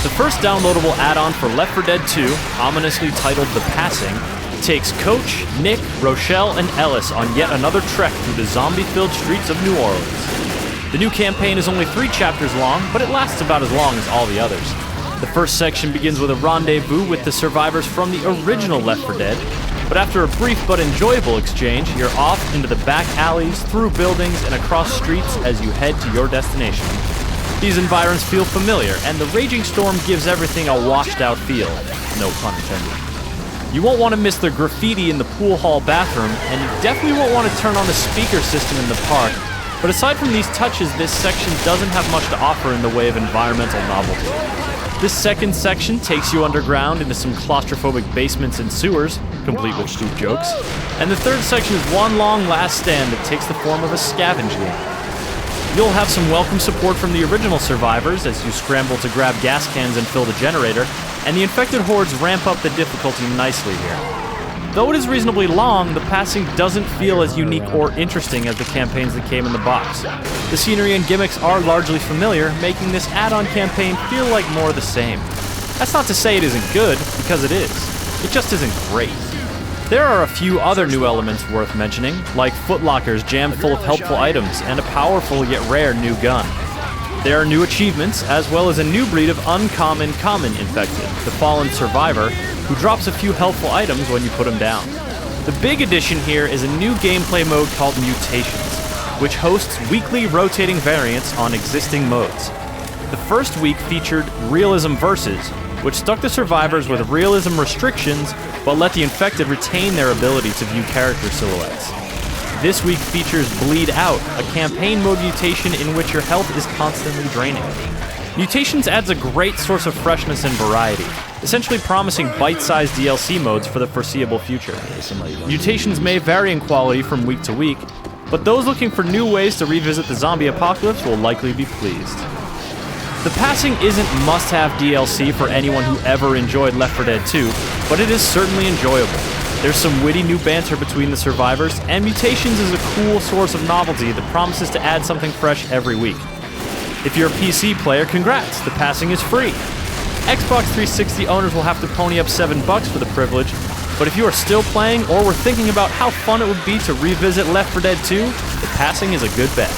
The first downloadable add-on for Left 4 Dead 2, ominously titled The Passing, takes Coach, Nick, Rochelle, and Ellis on yet another trek through the zombie-filled streets of New Orleans. The new campaign is only 3 chapters long, but it lasts about as long as all the others. The first section begins with a rendezvous with the survivors from the original Left 4 Dead, but after a brief but enjoyable exchange, you're off into the back alleys, through buildings, and across streets as you head to your destination. These environs feel familiar, and the raging storm gives everything a washed-out feel. No pun intended. You won't want to miss the graffiti in the pool hall bathroom, and you definitely won't want to turn on the speaker system in the park. But aside from these touches, this section doesn't have much to offer in the way of environmental novelty. This second section takes you underground into some claustrophobic basements and sewers, complete with spook jokes, and the third section is one long last stand that takes the form of a scavenge game. You'll have some welcome support from the original survivors as you scramble to grab gas cans and fill the generator, and the infected hordes ramp up the difficulty nicely here. Though it is reasonably long, the passing doesn't feel as unique or interesting as the campaigns that came in the box. The scenery and gimmicks are largely familiar, making this add-on campaign feel like more of the same. That's not to say it isn't good, because it is. It just isn't great. There are a few other new elements worth mentioning, like footlockers jammed full of helpful items and a powerful yet rare new gun. There are new achievements, as well as a new breed of uncommon common infected, the Fallen Survivor, who drops a few helpful items when you put them down. The big addition here is a new gameplay mode called Mutations, which hosts weekly rotating variants on existing modes. The first week featured Realism Versus, which stuck the survivors with realism restrictions, but let the infected retain their ability to view character silhouettes. This week features Bleed Out, a campaign mode mutation in which your health is constantly draining. Mutations adds a great source of freshness and variety, essentially promising bite-sized DLC modes for the foreseeable future. Mutations may vary in quality from week to week, but those looking for new ways to revisit the zombie apocalypse will likely be pleased. The Passing isn't must-have DLC for anyone who ever enjoyed Left 4 Dead 2, but it is certainly enjoyable. There's some witty new banter between the survivors, and Mutations is a cool source of novelty that promises to add something fresh every week. If you're a PC player, congrats, The Passing is free. Xbox 360 owners will have to pony up $7 for the privilege, but if you are still playing or were thinking about how fun it would be to revisit Left 4 Dead 2, The Passing is a good bet.